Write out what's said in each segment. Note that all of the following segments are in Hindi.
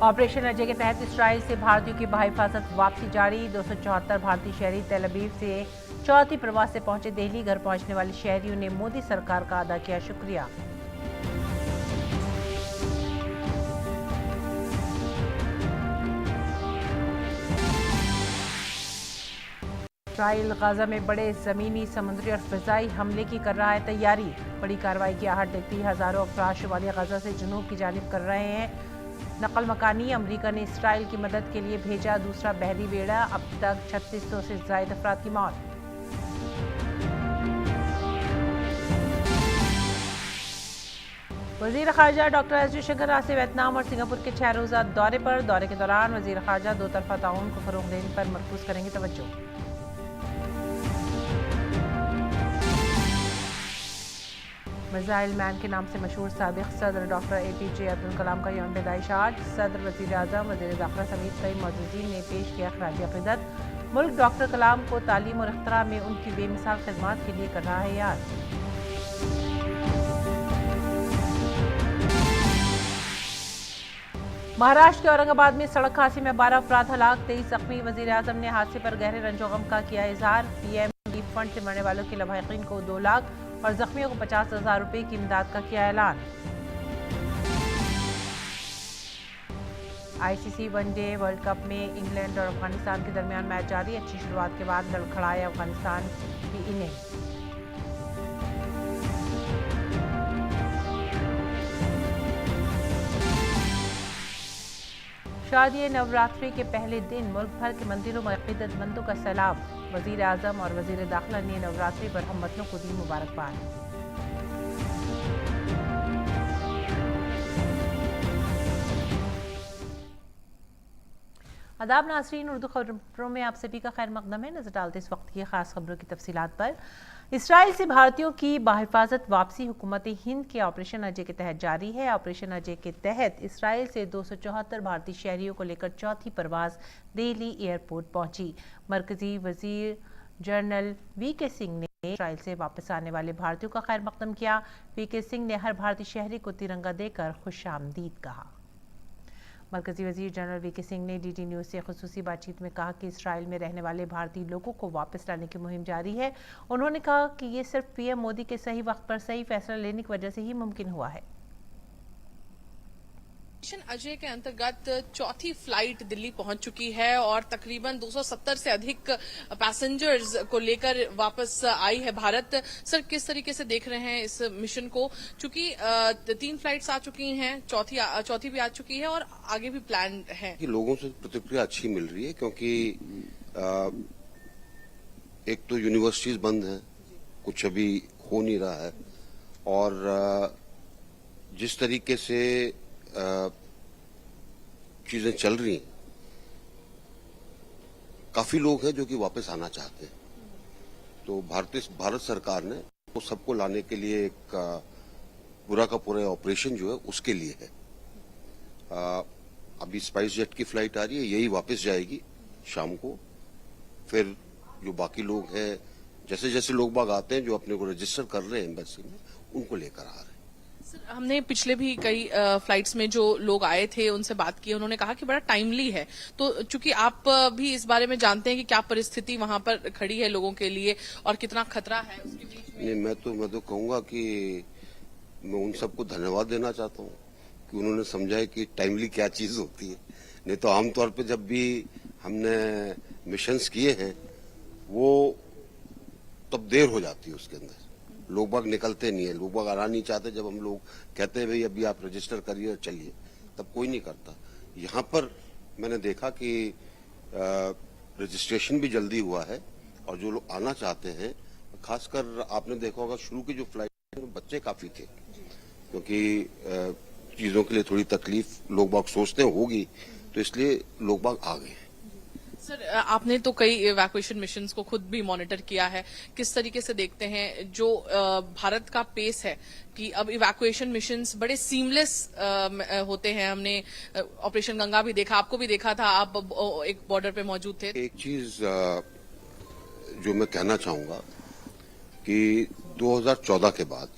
ऑपरेशन अजय के तहत इसराइल से भारतीयों की बहिफाजत वापसी जारी। 274 भारतीय शहरी तेल अवीव से चौथी प्रवास से पहुंचे दिल्ली। घर पहुंचने वाले शहरियों ने मोदी सरकार का अदा किया शुक्रिया। इसराइल गाजा में बड़े जमीनी, समुद्री और फिजाई हमले की कर रहा है तैयारी। बड़ी कार्रवाई की आहट देखती हजारों अफराद शुमाली गाजा से जुनूब की जानिब कर रहे हैं नकल मकानी। अमरीका ने इसराइल की मदद के लिए भेजा दूसरा बहरी बेड़ा। अब तक 3600 से ज्यादा अफराद की मौत। वजीर खारजा डॉक्टर एस जयशंकर आज से वियतनाम और सिंगापुर के 6 रोजा दौरे पर। दौरे के दौरान वजीर खारजा दो तरफा ताउन को फरोग देने पर मरकूज करेंगे तवज्जो। मिसाइल मैन के नाम से मशहूर साबिक सदर डॉक्टर APJ अब्दुल कलाम का यौम पैदाइश आज। सदर, वजीर आजम, वजीर दाखिला समेत कई मौजूदीन ने पेश किया खराज अक़ीदत। मुल्क डॉक्टर कलाम को तालीम और इख्तरा में उनकी बेमिसाल खिदमात के लिए कर रहा है याद। महाराष्ट्र के औरंगाबाद में सड़क हादसे में 12 अफराद हलाक, 23 जख्मी। वजीर आजम ने हादसे पर गहरे रंजो गम का किया इजहार। PM रिलीफ फंड से मरने वालों के लवाहिकीन को 2 लाख और जख्मियों को 50,000 रुपए की इमदाद का किया ऐलान। ICC वनडे वर्ल्ड कप में इंग्लैंड और अफगानिस्तान के दरमियान मैच जारी। अच्छी शुरुआत के बाद लड़खड़ाए अफगानिस्तान की इनिंग्स। शादी नवरात्रि के पहले दिन मुल्क भर के मंदिरों में अक़ीदतमंदों का सैलाब। वजीर आजम और वजीर दाखिला ने नवरात्रि पर हमवतनों को दी मुबारकबाद। आदाब नाज़रीन, उर्दू खबरों में आप सभी का खैर मकदम है। नजर डालते इस वक्त की खास खबरों की तफसीलात पर। इसराइल से भारतीयों की बहिफाजत वापसी हुकूमत हिंद के ऑपरेशन अजय के तहत जारी है। ऑपरेशन अजय के तहत इसराइल से 274 भारतीय शहरियों को लेकर चौथी परवाज दिल्ली एयरपोर्ट पहुंची। मरकजी वजीर जनरल VK सिंह ने इसराइल से वापस आने वाले भारतीयों का खैर मकदम किया। VK सिंह ने हर भारतीय शहरी को तिरंगा देकर खुशामदीद कहा। मरकजी वजीर जनरल VK सिंह ने DD न्यूज़ से खुसूसी बातचीत में कहा कि इसराइल में रहने वाले भारतीय लोगों को वापस लाने की मुहिम जारी है। उन्होंने कहा कि ये सिर्फ PM मोदी के सही वक्त पर सही फैसला लेने की वजह से ही मुमकिन हुआ है। मिशन अजय के अंतर्गत चौथी फ्लाइट दिल्ली पहुंच चुकी है और तकरीबन 270 से अधिक पैसेंजर्स को लेकर वापस आई है भारत। सर, किस तरीके से देख रहे हैं इस मिशन को? चूंकि 3 फ्लाइट्स आ चुकी हैं, चौथी भी आ चुकी है और आगे भी प्लान है। लोगों से प्रतिक्रिया अच्छी मिल रही है क्योंकि एक तो यूनिवर्सिटीज बंद हैं, कुछ अभी हो नहीं रहा है, और जिस तरीके से चीजें चल रही हैं, काफी लोग हैं जो कि वापस आना चाहते हैं। तो भारत सरकार ने वो सबको लाने के लिए एक पूरा का पूरा ऑपरेशन जो है उसके लिए है। अभी स्पाइस जेट की फ्लाइट आ रही है, यही वापस जाएगी शाम को। फिर जो बाकी लोग हैं, जैसे जैसे लोग बाग आते हैं जो अपने को रजिस्टर कर रहे हैं एम्बेसी में, उनको लेकर आ रहे हैं। हमने पिछले भी कई फ्लाइट्स में जो लोग आए थे उनसे बात की, उन्होंने कहा कि बड़ा टाइमली है। तो चूंकि आप भी इस बारे में जानते हैं कि क्या परिस्थिति वहां पर खड़ी है लोगों के लिए और कितना खतरा है उसके बीच में। नहीं, मैं तो कहूंगा कि मैं उन सबको धन्यवाद देना चाहता हूँ कि उन्होंने समझा है कि टाइमली क्या चीज होती है। नहीं तो आमतौर पर जब भी हमने मिशंस किए हैं वो तब देर हो जाती है, उसके अंदर लोग बाग निकलते नहीं है, लोग बाग आना नहीं चाहते। जब हम लोग कहते हैं भाई अभी आप रजिस्टर करिए और चलिए, तब कोई नहीं करता। यहाँ पर मैंने देखा कि रजिस्ट्रेशन भी जल्दी हुआ है और जो लोग आना चाहते हैं, खासकर आपने देखा होगा शुरू की जो फ्लाइट में बच्चे काफी थे, क्योंकि चीजों के लिए थोड़ी तकलीफ लोग बाग सोचते होगी, तो इसलिए लोग बाग आ गए। सर, आपने तो कई इवैक्यूएशन मिशंस को खुद भी मॉनिटर किया है, किस तरीके से देखते हैं जो भारत का पेस है कि अब इवैक्यूएशन मिशंस बड़े सीमलेस होते हैं? हमने ऑपरेशन गंगा भी देखा, आपको भी देखा था, आप एक बॉर्डर पे मौजूद थे। एक चीज जो मैं कहना चाहूंगा कि 2014 के बाद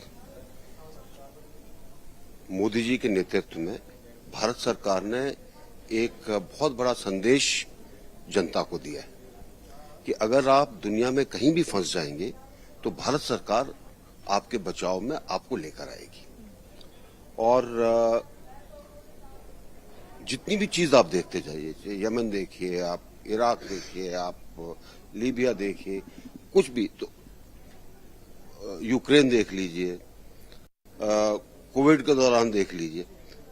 मोदी जी के नेतृत्व में भारत सरकार ने एक बहुत बड़ा संदेश जनता को दिया है कि अगर आप दुनिया में कहीं भी फंस जाएंगे तो भारत सरकार आपके बचाव में आपको लेकर आएगी। और जितनी भी चीज आप देखते जाइए, यमन देखिए, आप इराक देखिए, आप लीबिया देखिए, कुछ भी, तो यूक्रेन देख लीजिए, कोविड के दौरान देख लीजिए,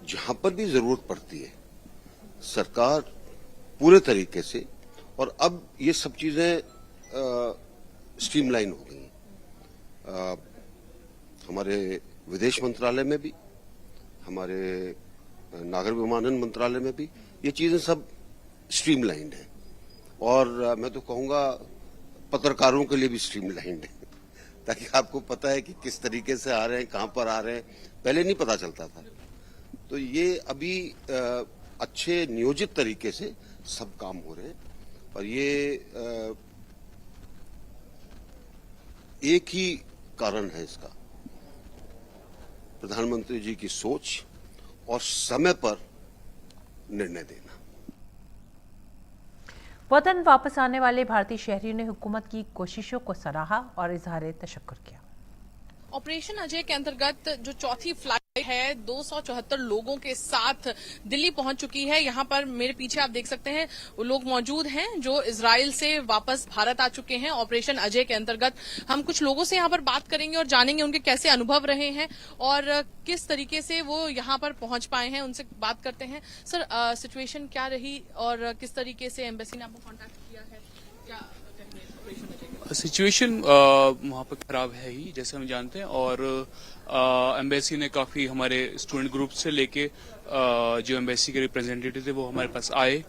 जहां पर भी जरूरत पड़ती है सरकार पूरे तरीके से, और अब ये सब चीजें स्ट्रीमलाइन हो गई। हमारे विदेश मंत्रालय में भी, हमारे नागर विमानन मंत्रालय में भी ये चीजें सब स्ट्रीमलाइंड है, और मैं तो कहूंगा पत्रकारों के लिए भी स्ट्रीमलाइंड है, ताकि आपको पता है कि किस तरीके से आ रहे हैं, कहां पर आ रहे हैं, पहले नहीं पता चलता था। तो ये अभी अच्छे नियोजित तरीके से सब काम हो रहे हैं, और ये एक ही कारण है इसका, प्रधानमंत्री जी की सोच और समय पर निर्णय देना। वतन वापस आने वाले भारतीय शहरियों ने हुकूमत की कोशिशों को सराहा और इजहार तशक्कुर किया। ऑपरेशन अजय के अंतर्गत जो चौथी फ्लाइट है 274 लोगों के साथ दिल्ली पहुंच चुकी है। यहाँ पर मेरे पीछे आप देख सकते हैं वो लोग मौजूद हैं जो इजराइल से वापस भारत आ चुके हैं ऑपरेशन अजय के अंतर्गत। हम कुछ लोगों से यहाँ पर बात करेंगे और जानेंगे उनके कैसे अनुभव रहे हैं और किस तरीके से वो यहाँ पर पहुंच पाए हैं, उनसे बात करते हैं। सर, सिचुएशन क्या रही और किस तरीके से एम्बेसी ने आपको कॉन्टेक्ट किया है, क्या सिचुएशन वहाँ पर खराब है ही, जैसे हम जानते हैं, और एम्बेसी ने काफी हमारे स्टूडेंट ग्रुप से लेके जो एम्बेसी के रिप्रेजेंटेटिव थे वो हमारे पास आए,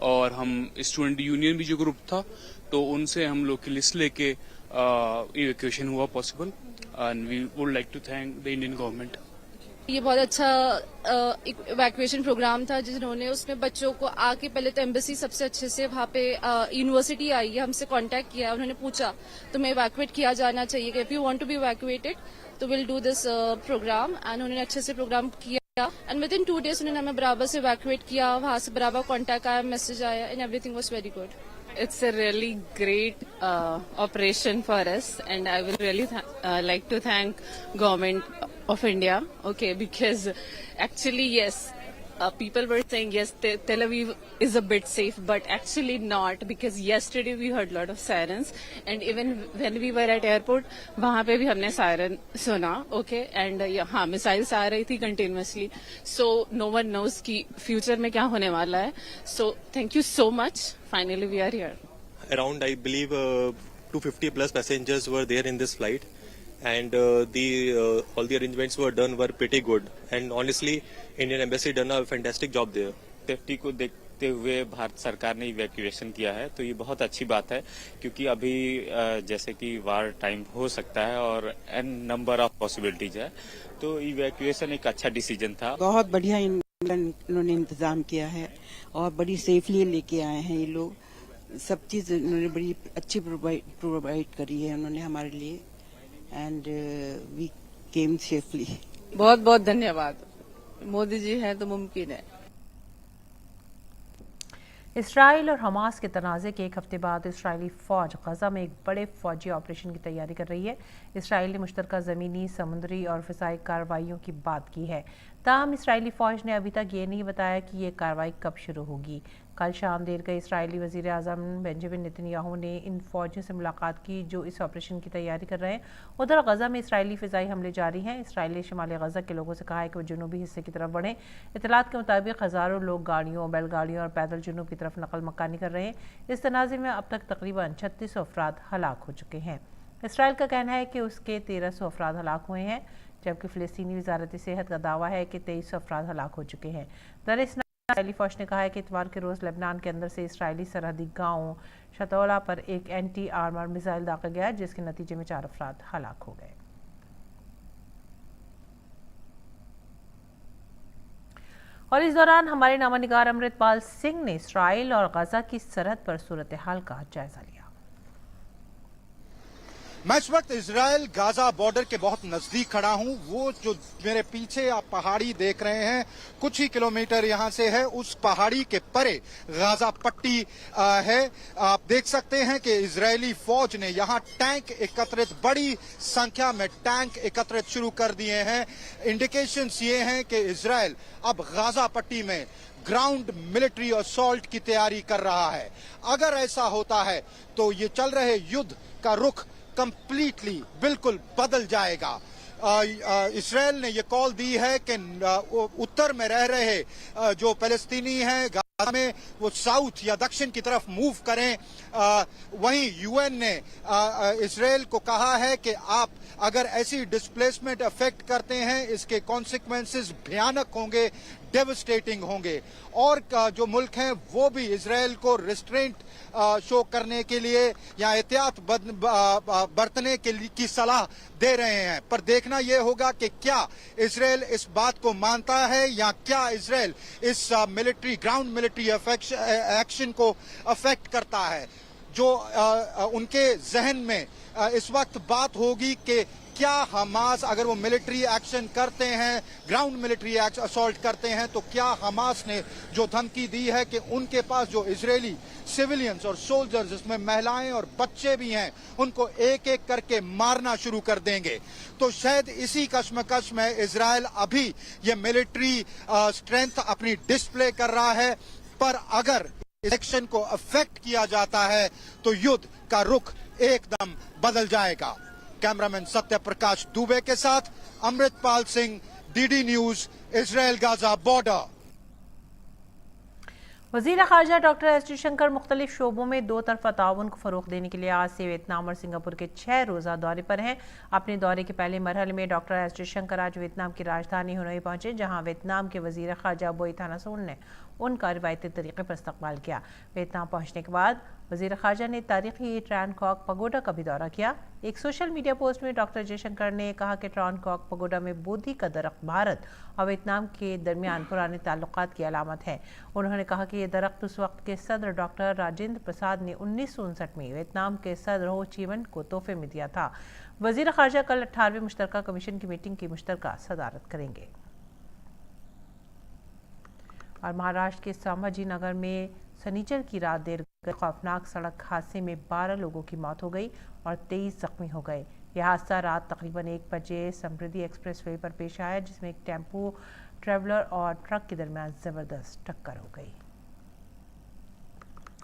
और हम स्टूडेंट यूनियन भी जो ग्रुप था तो उनसे हम लोग की लिस्ट लेके इवैक्यूएशन हुआ possible, and we would like to thank the Indian government. ये बहुत अच्छा इवैक्यूएशन प्रोग्राम था जिन्होंने उसमें बच्चों को आके, पहले तो एम्बेसी सबसे अच्छे से वहाँ पे यूनिवर्सिटी आई है, हमसे कांटेक्ट किया, उन्होंने पूछा तुम्हें इवैक्यूएट किया जाना चाहिए, if you want to be evacuated तो will do this program, and उन्होंने अच्छे से प्रोग्राम किया, एंड विद इन 2 days उन्होंने हमें बराबर से इवैक्यूएट किया, वहाँ से बराबर कॉन्टेक्ट आया, मैसेज आया, and everything was very good. It's a really great operation for us, and I will really like to thank government of India. Okay, because actually yes, people were saying yes, Tel Aviv is a bit safe, but actually not, because yesterday we heard a lot of sirens, and even when we were at airport, वहाँ पे भी हमने siren सुना. Okay, and हाँ missiles आ रही थी continuously, so no one knows कि future में क्या होने वाला है. So thank you so much. Finally we are here. Around, I believe, 250 plus passengers were there in this flight, and all the arrangements were done were pretty good, and honestly Indian Embassy done a fantastic job there. Safety को देखते हुए भारत सरकार ने इवैक्यूएशन किया है, तो ये बहुत अच्छी बात है, क्योंकि अभी जैसे कि वार टाइम हो सकता है और एन नंबर ऑफ पॉसिबिलिटीज है, तो इवैक्यूएशन एक अच्छा डिसीजन था। बहुत बढ़िया इन्होंने इंतजाम किया है और बड़ी सेफली लेके आए हैं ये लोग, सब चीज उन्होंने बड़ी अच्छी प्रोवाइड करी है उन्होंने हमारे लिए, एंड वी केम सेफली। बहुत बहुत धन्यवाद, मोदी जी है तो मुमकिन है। इसराइल और हमास के तनाज़े के एक हफ्ते बाद इसराइली फ़ौज गजा में एक बड़े फौजी ऑपरेशन की तैयारी कर रही है। इसराइल ने मुश्तरका ज़मीनी, समुद्री और फ़िज़ाई कार्रवाइयों की बात की है। ताहम इसराइली फ़ौज ने अभी तक ये नहीं बताया कि ये कार्रवाई कब शुरू होगी। कल शाम देर गए इसराइली वज़ीर आज़म बेंजामिन नेतन्याहू ने इन फ़ौजियों से मुलाकात की जो इस ऑपरेशन की तैयारी कर रहे हैं। उधर गजा में इसराइली फ़िज़ाई हमले जारी हैं। इसराइल ने शुमाली गजा के लोगों से कहा है कि वो जुनूबी हिस्से की तरफ बढ़ें। इतलात के मुताबिक हज़ारों लोग गाड़ियों, बैलगाड़ियों और पैदल जुनूब की तरफ नकल मकानी कर रहे हैं। इस तनाज़े में अब तक तकरीबन 3600 अफराद हलाक हो चुके हैं। इसराइल का कहना है कि उसके 1300 अफराद हलाक हुए हैं, जबकि फ़िलिस्तीनी वज़ारत सेहत का दावा है कि 2300 अफराद हलाक हो चुके हैं। दरअसल इसराइली फ़ौज ने कहा है कि इतवार के रोज़ लेबनान के अंदर से इसराइली सरहदी गांव शतौला पर एक एंटी आर्मर मिसाइल दागा गया, जिसके नतीजे में 4 अफराद हलाक हो गए। और इस दौरान हमारे नामानिगार अमृतपाल सिंह ने इसराइल और गजा की सरहद पर सूरत हाल का जायजा लिया। मैं इस वक्त इजराइल गाजा बॉर्डर के बहुत नजदीक खड़ा हूं। वो जो मेरे पीछे आप पहाड़ी देख रहे हैं, कुछ ही किलोमीटर यहां से है, उस पहाड़ी के परे गाजा पट्टी है। आप देख सकते हैं कि इजरायली फौज ने यहां टैंक एकत्रित, बड़ी संख्या में टैंक एकत्रित शुरू कर दिए हैं। इंडिकेशंस ये हैं कि इजराइल अब गाजा पट्टी में ग्राउंड मिलिट्री असॉल्ट की तैयारी कर रहा है। अगर ऐसा होता है तो ये चल रहे युद्ध का रुख कंप्लीटली बिल्कुल बदल जाएगा। इस्राएल ने ये कॉल दी है कि उत्तर में रह रहे जो पैलेस्तीनी हैं गाजा में, वो साउथ या दक्षिण की तरफ मूव करें। वहीं यूएन ने इस्राएल को कहा है कि आप अगर ऐसी डिस्प्लेसमेंट अफेक्ट करते हैं, इसके कॉन्सिक्वेंसेस भयानक होंगे, डेवस्टेटिंग होंगे। और जो मुल्क हैं वो भी इजराइल को रिस्ट्रेंट शो करने के लिए या एहतियात बरतने की सलाह दे रहे हैं। पर देखना यह होगा कि क्या इजराइल इस बात को मानता है या क्या इजराइल इस ग्राउंड मिलिट्री एक्शन को अफेक्ट करता है। जो उनके जहन में इस वक्त बात होगी कि क्या हमास अगर वो मिलिट्री एक्शन करते हैं, ग्राउंड मिलिट्री असॉल्ट करते हैं, तो क्या हमास ने जो धमकी दी है कि उनके पास जो इजरायली सिविलियंस और सोल्जर्स, जिसमें महिलाएं और बच्चे भी हैं, उनको एक एक करके मारना शुरू कर देंगे। तो शायद इसी कश्मकश में इजराइल अभी ये मिलिट्री स्ट्रेंथ अपनी डिस्प्ले कर रहा है। पर अगर इलेक्शन को अफेक्ट किया जाता है तो युद्ध का रुख एकदम बदल जाएगा। कैमरामैन सत्य प्रकाश दुबे के साथ Amritpal Singh, DD news, Israel Gaza border. वज़ीर ख़ारजा डॉक्टर एस जयशंकर मुख्तलिफ शोबों में दो तरफा ताउन को फ़रोग़ देने के लिए आज से वियतनाम और सिंगापुर के 6 रोज़ा दौरे पर हैं। अपने दौरे के पहले मरहले में डॉक्टर एस जयशंकर आज वियतनाम की राजधानी हनोई पहुंचे, जहां वियतनाम के वज़ीर ख़ारजा बोई थानासुन ने उनका रिवायती तरीके पर इस्तकबाल किया। वियतनाम पहुंचने के बाद वज़ीर ख़ारजा ने तारीखी ट्रान कॉक पगोडा का भी दौरा किया। एक सोशल मीडिया पोस्ट में डॉक्टर जयशंकर ने कहा कि ट्रान कॉक पगोडा में बोधि का दरख्त भारत और वियतनाम के दरमियान पुराने ताल्लुकात की अलामत है। उन्होंने कहा कि यह दरख्त उस वक्त के सदर डॉक्टर राजेंद्र प्रसाद ने 1959 में वियतनाम के सदर हो ची मिन को तोहफे में दिया था। वज़ीर ख़ारजा कल 18वें मुश्तरका कमीशन की मीटिंग की मुश्तरका सदारत करेंगे। और महाराष्ट्र के संभाजी नगर में शनिचर की रात देर खौफनाक सड़क हादसे में 12 लोगों की मौत हो गई और 23 जख्मी हो गए। यह हादसा रात तकरीबन 1 बजे समृद्धि एक्सप्रेसवे पर पेश आया, जिसमें एक टेम्पो ट्रैवलर और ट्रक के दरमियान जबरदस्त टक्कर हो गई।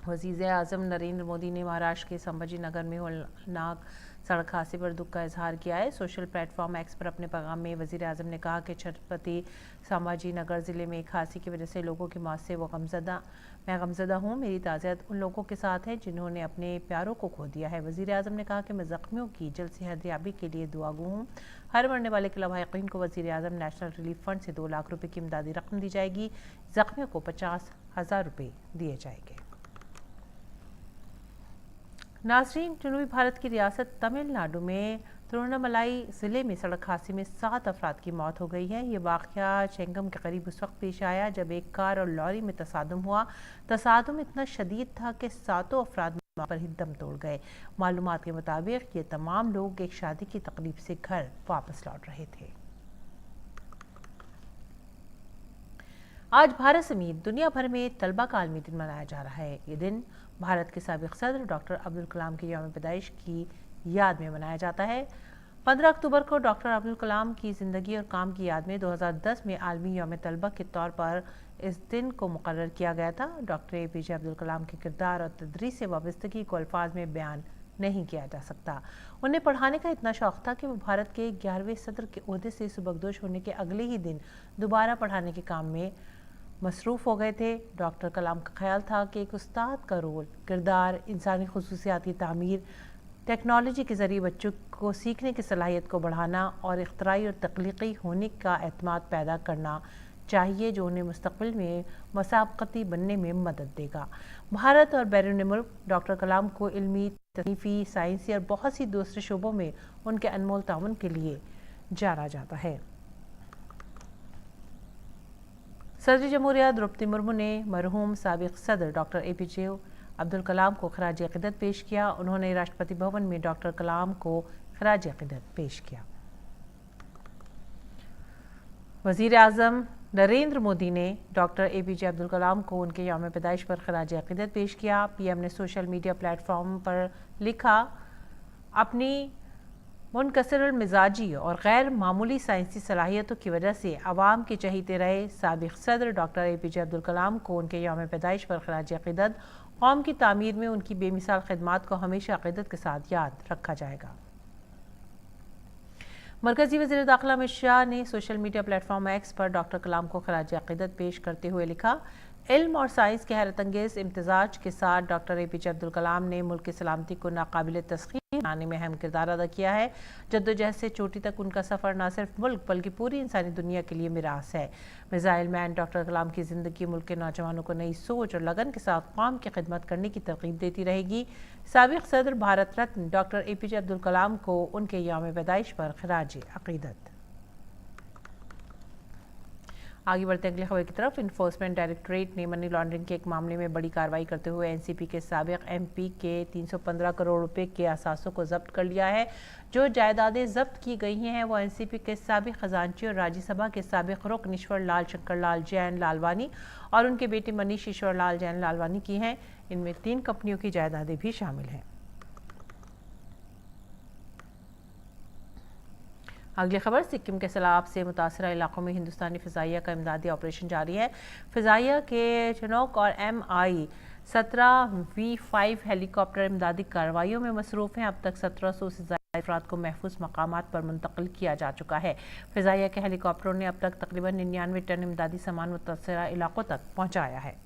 वज़ीर आज़म नरेंद्र मोदी ने महाराष्ट्र के संभाजी नगर में होलनाक सड़क हादसे पर दुख का इजहार किया है। सोशल प्लेटफॉर्म एक्स पर अपने पैगाम में वज़ीर आज़म ने कहा कि छत्रपति संभाजी नगर ज़िले में एक हादसे की वजह से लोगों की मौत से मैं गमज़दा हूँ। मेरी ताज़ियत उन लोगों के साथ है जिन्होंने अपने प्यारों को खो दिया है। वज़ीर आज़म ने कहा कि मैं ज़ख्मियों की जल्द सेहतयाबी के लिए दुआगो हूँ। हर मरने वाले के लवाहिकीन को वज़ीर आज़म नेशनल रिलीफ फंड से 2 लाख रुपये की इमदादी रकम दी जाएगी। ज़ख्मियों को 50,000 रुपये दिए जाएंगे। नाज़रीन, जनूबी भारत की रियासत तमिलनाडु में तिरुवन्नामलाई ज़िले में सड़क हादसे में 7 अफराद की मौत हो गई है। ये वाक़या चेंगम के करीब उस वक्त पेश आया जब एक कार और लॉरी में तसादुम हुआ। तसादुम इतना शदीद था कि 7 अफराद पर ही दम तोड़ गए। मालूमात के मुताबिक ये तमाम लोग एक शादी की तकरीब से घर वापस लौट रहे थे। आज भारत समेत दुनिया भर में तलबा का आलमी दिन मनाया जा रहा है। ये दिन भारत के साबिक सदर डॉक्टर अब्दुल कलाम की यौम पैदाइश की याद में मनाया जाता है। 15 अक्टूबर को डॉक्टर अब्दुल कलाम की ज़िंदगी और काम की याद में 2010 में आलमी यौम तलबा के तौर पर इस दिन को मुकर्रर किया गया था। डॉक्टर APJ अब्दुल कलाम के किरदार और तदरीस से वाबस्तगी को अल्फाज में बयान नहीं किया जा सकता। उन्हें पढ़ाने का इतना शौक़ था कि वो भारत के 11वें सदर के ओहदे से सुबकदोश होने के अगले ही दिन दोबारा पढ़ाने के काम में मसरूफ़ हो गए थे। डॉक्टर कलाम का ख्याल था कि एक उस्ताद का रोल किरदार, इंसानी खुसूसियात की तामीर, टेक्नोलॉजी के ज़रिए बच्चों को सीखने की सलाहियत को बढ़ाना और इख्तराई और तख्लीक़ी होने का एतमाद पैदा करना चाहिए, जो उन्हें मुस्तक़बिल में मुसाबक़ती बनने में मदद देगा। भारत और बैरून मुल्क डॉक्टर कलाम को इल्मी, तकनीफ़ी, साइंसी और बहुत सी दूसरे शोबों में उनके अनमोल ताउन के लिए जाना जाता है। सदर जमहूरिया द्रौपदी मुर्मू ने मरहूम साबिक सदर डॉक्टर APJ अब्दुल कलाम को खराज अक़ीदत पेश किया। उन्होंने राष्ट्रपति भवन में डॉक्टर कलाम को खराज अक़ीदत पेश किया। वज़ीर आज़म नरेंद्र मोदी ने डॉक्टर APJ अब्दुल कलाम को उनके यौम पैदाइश पर खराज अक़ीदत पेश किया। PM ने सोशल मीडिया प्लेटफॉर्म पर लिखा, अपनी मुनकसरुल मिजाजी और गैर मामूली साइंसी सलाहियतों की वजह से आवाम के चहीते रहे साबिक़ सदर डॉक्टर APJ अब्दुल कलाम को उनके यौम पैदाइश पर खराज अक़ीदत। कौम की तामीर में उनकी बेमिसाल खिदमात को हमेशा अक़ीदत के साथ याद रखा जाएगा। मरकजी वज़ीर दाखिला अमित शाह ने सोशल मीडिया प्लेटफॉर्म X पर डॉक्टर कलाम को खराज अक़ीदत पेश करते हुए लिखा, इल्म और साइंस के हैरत अंगेज़ इम्तिजाज के साथ डॉक्टर APJ अब्दुल कलाम ने मुल्क की सलामती को नाकाबिल तस्ख़ीर बनाने में अहम किरदार अदा किया है। जद्दोजहद से चोटी तक उनका सफ़र न सिर्फ मुल्क बल्कि पूरी इंसानी दुनिया के लिए मिरास है। मिसाइल मैन डॉक्टर कलाम की ज़िंदगी मुल्क के नौजवानों को नई सोच और लगन के साथ कौम की खिदमत करने की तरग़ीब देती रहेगी। साबिक़ सदर भारत रत्न डॉक्टर APJ अब्दुल कलाम को उनके यौम पैदाइश पर खराज अक़ीदत। आगे बढ़ते अगली खबर की तरफ। इन्फोर्समेंट डायरेक्टरेट ने मनी लॉन्ड्रिंग के एक मामले में बड़ी कार्रवाई करते हुए NCP के साबिक़ MP के 315 करोड़ रुपए के असासों को जब्त कर लिया है। जो जायदादें जब्त की गई हैं वो NCP के साबिक़ खजांची और राज्यसभा के साबिक़ रुकन ईश्वर लाल शंकर लाल जैन लालवानी और उनके बेटे मनीष ईश्वर लाल जैन लालवानी की हैं। इनमें 3 कंपनियों की जायदादें भी शामिल हैं। अगली खबर। सिक्किम के सैलाब से मुतासरा इलाकों में हिंदुस्तानी फ़िज़ाइया का इमदादी ऑपरेशन जारी है। फ़िज़ाइया के चिनोक और MI-17V5 हेलीकॉप्टर इमदादी कार्रवाइयों में मसरूफ़ हैं। अब तक 1700 से ज़्यादा अफराद को महफूज मकामात पर मुंतकिल किया जा चुका है। फ़िज़ाइया के हेलीकॉप्टरों ने अब तक तकरीबन 99 टन इमदादी सामान मुतासरा इलाकों तक पहुँचाया है।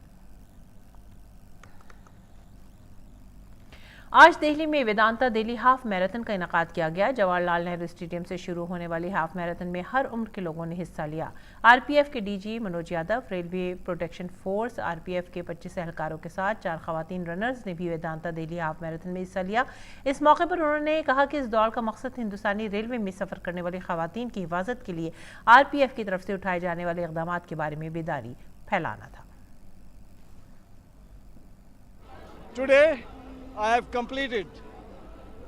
आज दिल्ली में वेदांता दिल्ली हाफ मैराथन का इनेकाद किया गया। जवाहरलाल नेहरू स्टेडियम से शुरू होने वाली हाफ मैराथन में हर उम्र के लोगों ने हिस्सा लिया। RPF के DG Manoj Yadav, railway protection force RPF के 25 एहलकारों के साथ 4 खवातीन रनर्स ने भी वेदांता दिल्ली हाफ मैराथन में हिस्सा लिया। इस मौके पर उन्होंने कहा कि इस दौड़ का मकसद हिंदुस्तानी रेलवे में सफर करने वाली खवातीन की हिफाजत के लिए RPF की तरफ से उठाए जाने वाले इक़दाम के बारे में बेदारी फैलाना था। Today, I have completed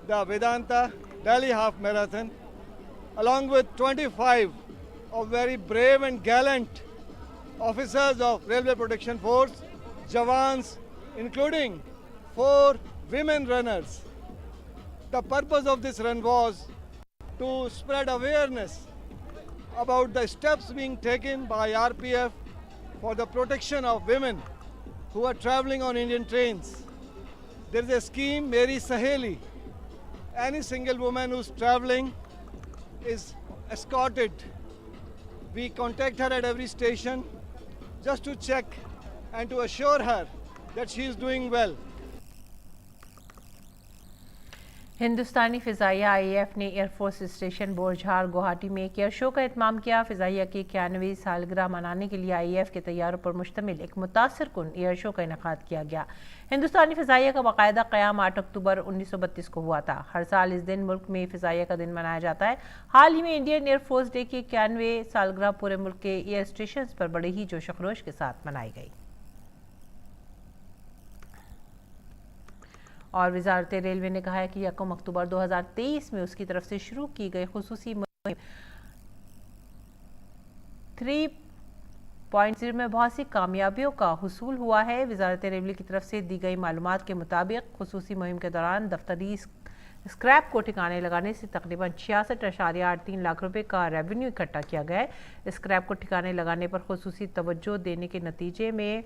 the Vedanta Delhi Half Marathon along with 25 of very brave and gallant officers of Railway Protection Force, Jawans, including 4 women runners. The purpose of this run was to spread awareness about the steps being taken by RPF for the protection of women who are traveling on Indian trains. There is a scheme, Meri Saheli. Any single woman who's traveling is escorted. We contact her at every station just to check and to assure her that she is doing well. हिंदुस्तानी फ़िज़ाइया IAF ने एयरफोर्स स्टेशन बोरझार गुवाहाटी में एक एयर शो का एहतमाम किया। फ़िज़ाइया की 91वीं सालगिरह मनाने के लिए IAF के तैयारों पर मुश्तमिल एक मुतासिर कुन एयर शो का इनेकाद किया गया। हिंदुस्तानी फ़िज़ाइया का बाकायदा क़याम 8 अक्टूबर 1932 को हुआ था। हर साल इस दिन मुल्क में फ़िज़ाइया का दिन मनाया जाता है। हाल ही में इंडियन एयरफोर्स डे की 91वें सालगिरह पूरे मुल्क के एयर स्टेशन पर बड़े ही जोश खरोश के साथ मनाई गई। और वजारत रेलवे ने कहा है कि 1 अक्टूबर 2023 में उसकी तरफ से शुरू की गई खुसूसी मुहिम 3.0 में बहुत सी कामयाबियों का हुसूल हुआ है। वजारत रेलवे की तरफ से दी गई मालूमात के मुताबिक खुसूसी मुहिम के दौरान दफ्तरी स्क्रैप को ठिकाने लगाने से तकरीबन 66.83 लाख रुपए का रेवेन्यू इकट्ठा किया गया है। स्क्रैप को ठिकाने लगाने पर खुसूसी तवज्जो देने के नतीजे में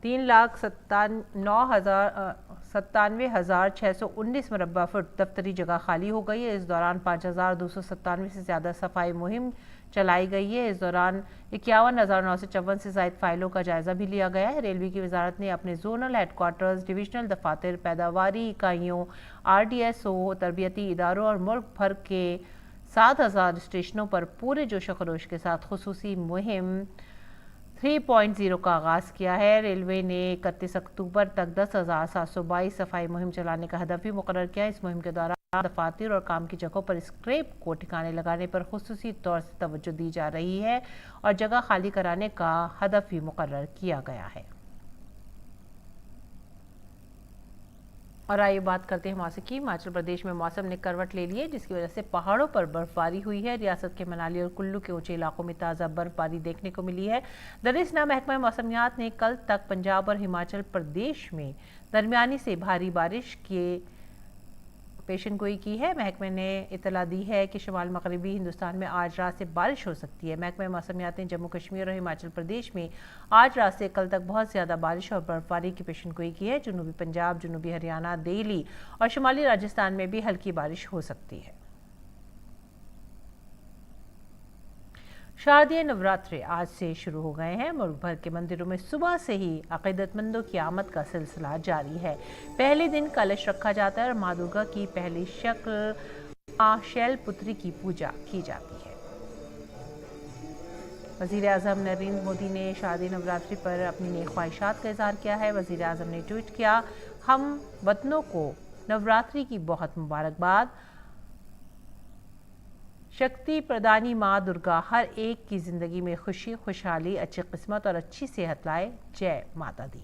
3,97,619 मुरब्बा फुट दफ्तरी जगह खाली हो गई है। इस दौरान 5,297 से ज़्यादा सफाई मुहिम चलाई गई है। इस दौरान 51,954 से ज़ायद फाइलों का जायज़ा भी लिया गया है। रेलवे की वजारत ने अपने जोनल हेडक्वार्टर्स, डिविजनल दफातर, पैदावारी इकाइयों, RDSO, तरबियती इदारों और मुल्क भर के 7,000 स्टेशनों पर पूरे जोश खरोश के साथ खुसूसी मुहिम 3.0 का आगाज़ किया है। रेलवे ने 31 अक्टूबर तक 10,722 सफाई मुहिम चलाने का हदफ भी मुकर्रर किया। इस मुहिम के दौरान दफातर और काम की जगहों पर स्क्रैप को ठिकाने लगाने पर खुसूसी तौर से तवज्जो दी जा रही है और जगह खाली कराने का हदफ भी मुकर्रर किया गया है। और आइए बात करते हैं मौसम की। हिमाचल प्रदेश में मौसम ने करवट ले ली है, जिसकी वजह से पहाड़ों पर बर्फबारी हुई है। रियासत के मनाली और कुल्लू के ऊंचे इलाकों में ताज़ा बर्फबारी देखने को मिली है। दरिस्ना महकमा मौसमियात ने कल तक पंजाब और हिमाचल प्रदेश में दरमियानी से भारी बारिश के पेशनगोई की है। महकमे ने इतला दी है कि शुमाल मगरबी हिंदुस्तान में आज रात से बारिश हो सकती है। महकमा मौसमियात ने जम्मू कश्मीर और हिमाचल प्रदेश में आज रात से कल तक बहुत ज़्यादा बारिश और बर्फबारी की पेशनगोई की है। जनूबी पंजाब, जनूबी हरियाणा, दिल्ली और शुमाली राजस्थान में भी हल्की बारिश हो सकती है। शारदीय नवरात्रे आज से शुरू हो गए हैं। मुल्क भर के मंदिरों में सुबह से ही अकीदतमंदों की आमद का सिलसिला जारी है। पहले दिन कलश रखा जाता है और माँ दुर्गा की पहली शक्ल शैलपुत्री की पूजा की जाती है। वज़ीर आज़म नरेंद्र मोदी ने शारदीय नवरात्रि पर अपनी नेक ख्वाहिशात का इज़हार किया है। वज़ीर आज़म ने ट्वीट किया, हम वतनों को नवरात्रि की बहुत मुबारकबाद। शक्ति प्रदानी माँ दुर्गा हर एक की जिंदगी में खुशी, खुशहाली, अच्छी किस्मत और अच्छी सेहत लाए। जय माता दी।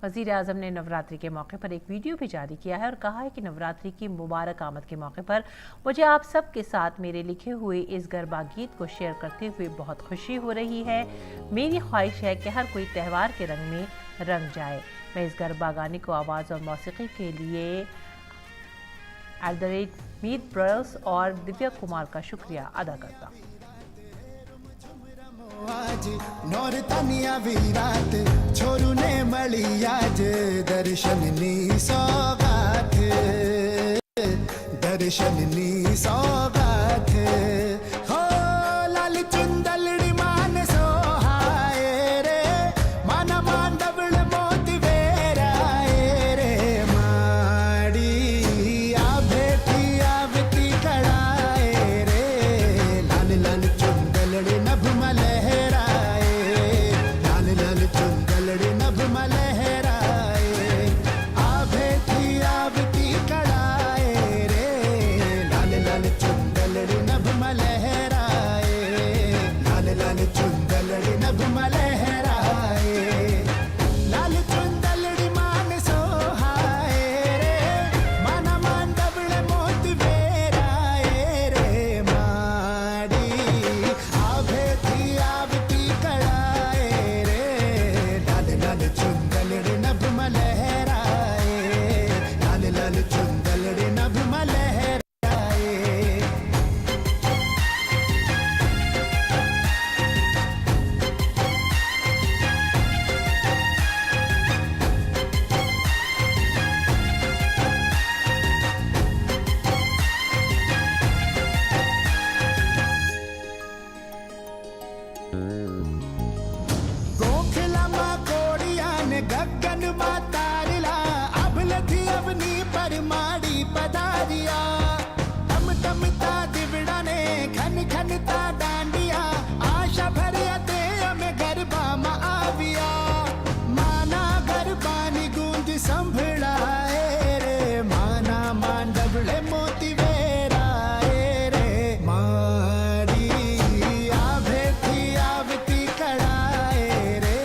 वज़ीर आज़म ने नवरात्रि के मौके पर एक वीडियो भी जारी किया है और कहा है कि नवरात्रि की मुबारक आमद के मौके पर मुझे आप सब के साथ मेरे लिखे हुए इस गरबा गीत को शेयर करते हुए बहुत खुशी हो रही है। मेरी ख्वाहिश है कि हर कोई त्यौहार के रंग में रंग जाए। मैं इस गरबा गाने को आवाज़ और मौसीकी के लिए मीत ब्रल्स और दिव्या कुमार का शुक्रिया अदा करता हूँ। छोरू ने मली आज दर्शननी सौगात हो लाल चुंदलड़ी मान सोहाए रे माना मांडवल मोती वेराए रे माड़ी आ बेटी आवती कड़ाए रे लाल लाल चुंदलड़ी नभ मलहराए लाल लाल चुंदलड़ी नभ मलहराए आ बेटी आवती कड़ाए रे लाल लाल चुंदलड़ी नभ मलहराए लाल लाल चुंदलड़ी नभ मलहराए लाल चुंदलड़ी मान सोहाए रे माना मांडवल मोती वेराए रे माड़ी आभे थी आवती कड़ाए रे लाल लाल चुंदलड़ी नभ मलहराए लाल लाल चुंदलड़ी नभ मलहराए। गोखलामा कोड़ियान गगन मातारिला अभलथी अवनी परमाड़ी पदारिया तम तम ता दिवड़ा ने खन खन ता डांडिया आशा भरिया ते हमें गरबा मा आविया माना गरबा नी गूंज संभड़ाए रे माना मांडवले मोती वेराए रे माड़ी आभे थी आवती कड़ाए रे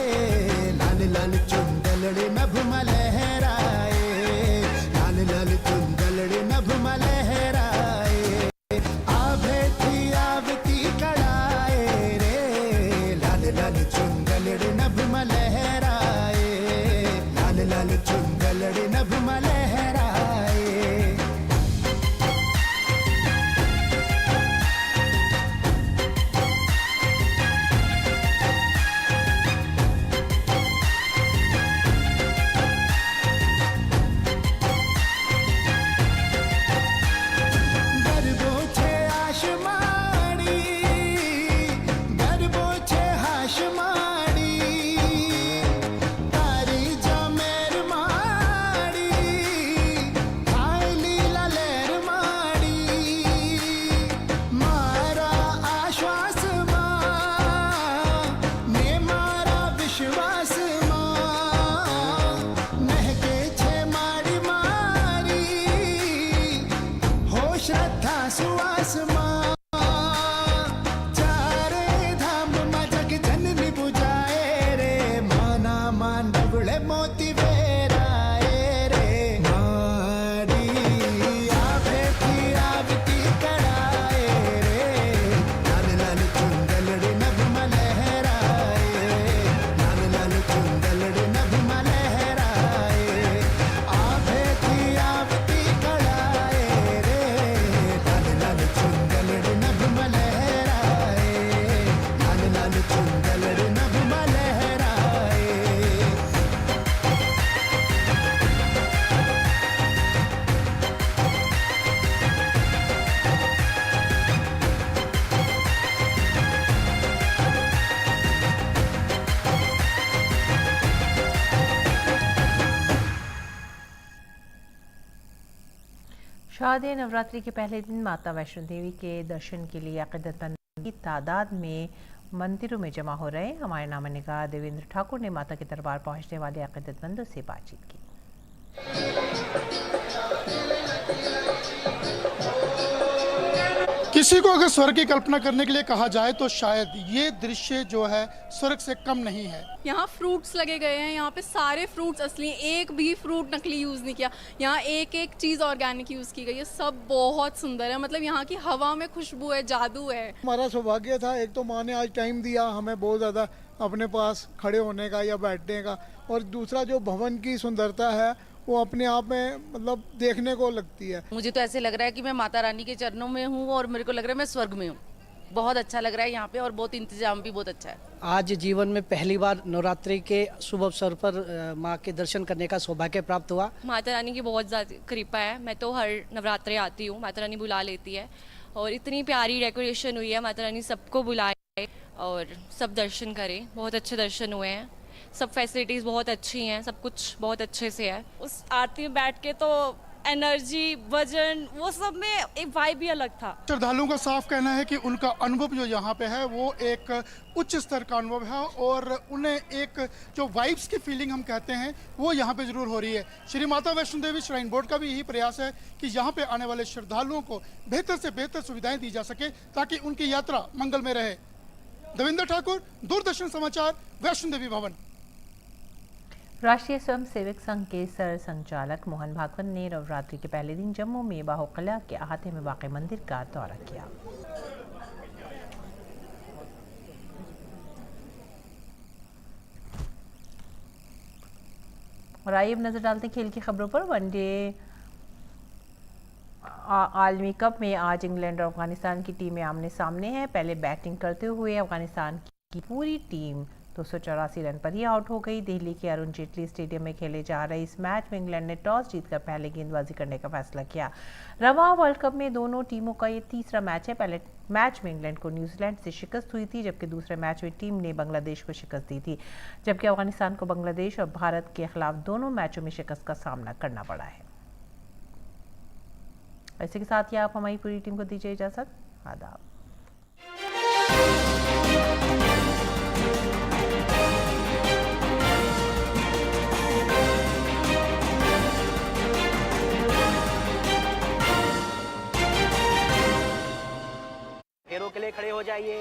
लाल लाल चुंदलड़ी नभ मलहराए लाल लाल चुंदलड़ी नभ मलहराए आभे थी आवती कड़ाए रे लाल लाल चुंदलड़ी नभ मलहराए लाल लाल चुंदलड़ी नभ मलहराए। गरबो छे आशमाड़ी गरबो छे हाशमाड़ी तारी जमेर माड़ी शारदीय नवरात्रि के पहले दिन माता वैष्णो देवी के दर्शन के लिए अकीदतमंद की तादाद में मंदिरों में जमा हो रहे। हमारे नामनिगार देवेंद्र ठाकुर ने माता के दरबार पहुंचने वाले अकीदतमंदों से बातचीत की। किसी को अगर स्वर्ग की कल्पना करने के लिए कहा जाए तो शायद ये दृश्य जो है स्वर्ग से कम नहीं है। यहाँ फ्रूट्स लगे गए हैं, यहाँ पे सारे फ्रूट्स असली हैं, एक भी फ्रूट नकली यूज नहीं किया। यहाँ एक एक चीज ऑर्गेनिक यूज की गई है, सब बहुत सुंदर है। मतलब यहाँ की हवा में खुशबू है, जादू है। हमारा सौभाग्य था, एक तो माँ ने आज टाइम दिया हमें बहुत ज़्यादा अपने पास खड़े होने का या बैठने का, और दूसरा जो भवन की सुंदरता है वो अपने आप में मतलब देखने को लगती है। मुझे तो ऐसे लग रहा है कि मैं माता रानी के चरणों में हूँ और मेरे को लग रहा है मैं स्वर्ग में हूँ। बहुत अच्छा लग रहा है यहाँ पे, और बहुत इंतजाम भी बहुत अच्छा है। आज जीवन में पहली बार नवरात्रि के शुभ अवसर पर माँ के दर्शन करने का सौभाग्य प्राप्त हुआ। माता रानी की बहुत ज़्यादा कृपा है। मैं तो हर नवरात्रे आती हूँ, माता रानी बुला लेती है, और इतनी प्यारी डेकोरेशन हुई है। माता रानी सबको बुलाए और सब दर्शन करें। बहुत अच्छे दर्शन हुए हैं, सब फैसिलिटीज बहुत अच्छी हैं, सब कुछ बहुत अच्छे से है। उस आरती में बैठ के तो एनर्जी, वजन, वो सब में एक वाइब भी अलग था। श्रद्धालुओं का साफ कहना है कि उनका अनुभव जो यहाँ पे है वो एक उच्च स्तर का अनुभव है, और उन्हें एक जो वाइब्स की फीलिंग हम कहते हैं वो यहाँ पे जरूर हो रही है। श्री माता वैष्णो देवी श्राइन बोर्ड का भी यही प्रयास है कि यहाँ पे आने वाले श्रद्धालुओं को बेहतर से बेहतर सुविधाएं दी जा सके ताकि उनकी यात्रा मंगल में रहे। देवेंद्र ठाकुर, दूरदर्शन समाचार, वैष्णो देवी भवन। राष्ट्रीय स्वयं सेवक संघ के सर संचालक मोहन भागवत ने नवरात्रि के पहले दिन जम्मू में बाहुकिला के अहाते में वाक़ मंदिर का दौरा किया। और आइए अब नजर डालते हैं खेल की खबरों पर। वनडे आलमी कप में आज इंग्लैंड और अफगानिस्तान की टीमें आमने सामने हैं। पहले बैटिंग करते हुए अफगानिस्तान की पूरी टीम 284 रन पर ही आउट हो गई। दिल्ली के अरुण जेटली स्टेडियम में खेले जा रहे इस मैच में इंग्लैंड ने टॉस जीतकर पहले गेंदबाजी करने का फैसला किया। रवां वर्ल्ड कप में दोनों टीमों का ये तीसरा मैच है। पहले मैच में इंग्लैंड को न्यूजीलैंड से शिकस्त हुई थी, जबकि दूसरे मैच में टीम ने बांग्लादेश को शिकस्त दी थी, जबकि अफगानिस्तान को बांग्लादेश और भारत के खिलाफ दोनों मैचों में शिकस्त का सामना करना पड़ा है। ऐसे के साथ ही आप हमारी पूरी टीम को दीजिए इजाजत। आदाब। फेरों के लिए खड़े हो जाइए।